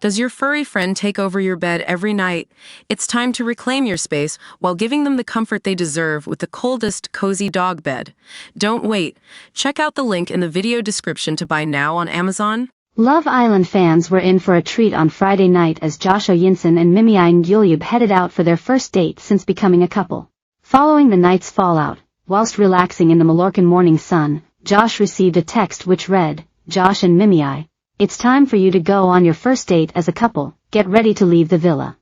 Does your furry friend take over your bed every night? It's time to reclaim your space while giving them the comfort they deserve with the coldest, cozy dog bed. Don't wait. Check out the link in the video description to buy now on Amazon. Love Island fans were in for a treat on Friday night as Josh and Mimii headed out for their first date since becoming a couple. Following the night's fallout, whilst relaxing in the Mallorcan morning sun, Josh received a text which read, "Josh and Mimii, it's time for you to go on your first date as a couple, get ready to leave the villa.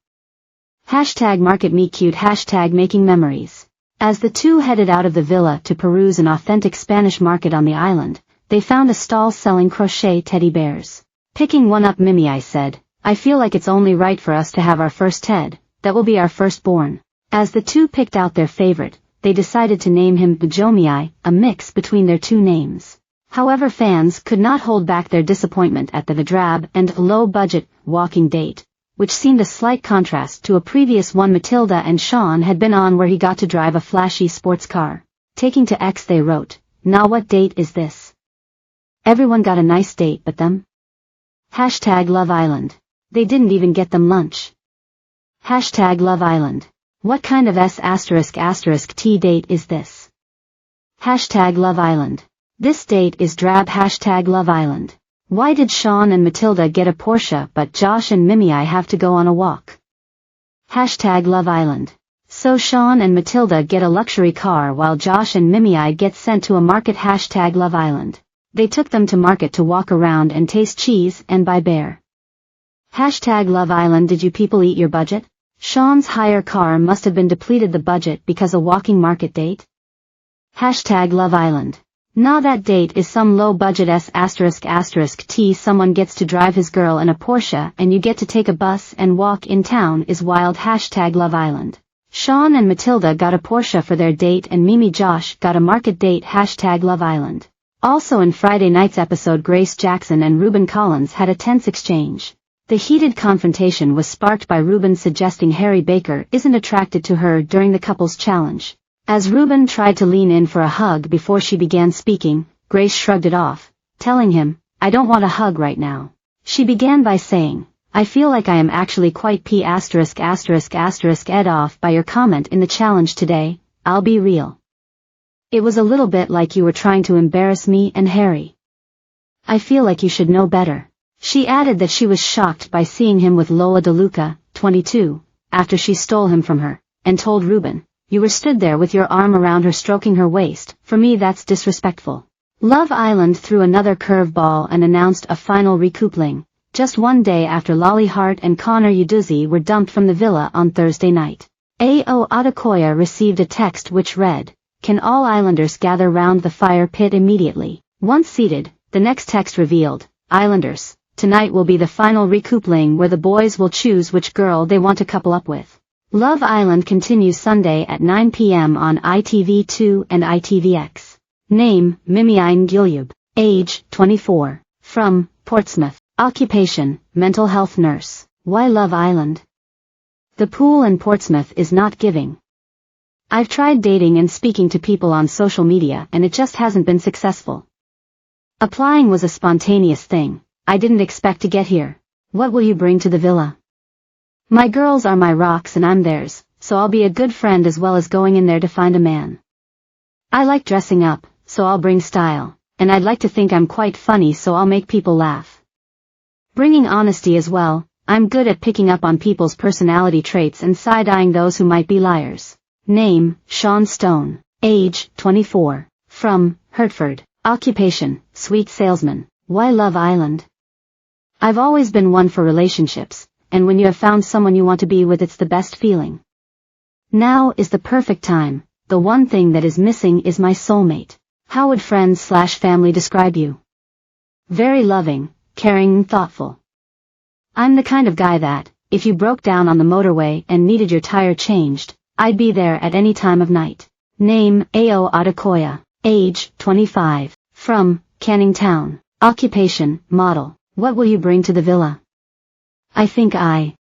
#MarketMeCute #making-memories. As the two headed out of the villa to peruse an authentic Spanish market on the island, they found a stall selling crochet teddy bears. Picking one up, Mimii said, "I feel like it's only right for us to have our first Ted, that will be our firstborn." As the two picked out their favorite, they decided to name him Bajomii, a mix between their two names. However, fans could not hold back their disappointment at the drab and low-budget walking date, which seemed a slight contrast to a previous one Matilda and Sean had been on where he got to drive a flashy sports car. Taking to X, they wrote, "Now what date is this? Everyone got a nice date but them. #Love Island. They didn't even get them lunch. #Love Island. What kind of ***T date is this? #Love Island. This date is drab. #Love Island. Why did Sean and Matilda get a Porsche but Josh and Mimii have to go on a walk? #Love Island. So Sean and Matilda get a luxury car while Josh and Mimii get sent to a market. #Love Island. They took them to market to walk around and taste cheese and buy bear. #Love Island. Did you people eat your budget? Sean's hire car must have been depleted the budget because a walking market date. #Love Island. Nah, that date is some low budget ***T. Someone gets to drive his girl in a Porsche and you get to take a bus and walk in town is wild. #Love Island. Sean and Matilda got a Porsche for their date and Mimi Josh got a market date. #Love Island. Also in Friday night's episode, Grace Jackson and Ruben Collins had a tense exchange. The heated confrontation was sparked by Ruben suggesting Harry Baker isn't attracted to her during the couple's challenge. As Ruben tried to lean in for a hug before she began speaking, Grace shrugged it off, telling him, "I don't want a hug right now." She began by saying, "I feel like I am actually quite ***ed off by your comment in the challenge today, I'll be real. It was a little bit like you were trying to embarrass me and Harry. I feel like you should know better." She added that she was shocked by seeing him with Lola DeLuca, 22, after she stole him from her, and told Ruben, "You were stood there with your arm around her stroking her waist, for me that's disrespectful." Love Island threw another curveball and announced a final recoupling, just one day after Lolly Hart and Connor Uduzzi were dumped from the villa on Thursday night. Ao Adekoya received a text which read, "Can all Islanders gather round the fire pit immediately?" Once seated, the next text revealed, "Islanders, tonight will be the final recoupling where the boys will choose which girl they want to couple up with." Love Island continues Sunday at 9 p.m. on ITV2 and ITVX. Name, Mimii. Age, 24. From, Portsmouth. Occupation, mental health nurse. Why Love Island? The pool in Portsmouth is not giving. I've tried dating and speaking to people on social media and it just hasn't been successful. Applying was a spontaneous thing. I didn't expect to get here. What will you bring to the villa? My girls are my rocks and I'm theirs, so I'll be a good friend as well as going in there to find a man. I like dressing up, so I'll bring style, and I'd like to think I'm quite funny so I'll make people laugh. Bringing honesty as well, I'm good at picking up on people's personality traits and side-eyeing those who might be liars. Name, Sean Stone. Age, 24. From, Hertford. Occupation, sweet salesman. Why Love Island? I've always been one for relationships, and when you have found someone you want to be with, it's the best feeling. Now is the perfect time. The one thing that is missing is my soulmate. How would friends/family describe you? Very loving, caring and thoughtful. I'm the kind of guy that, if you broke down on the motorway and needed your tire changed, I'd be there at any time of night. Name, Ao Adekoya. Age, 25. From, Canning Town. Occupation, model. What will you bring to the villa? I think I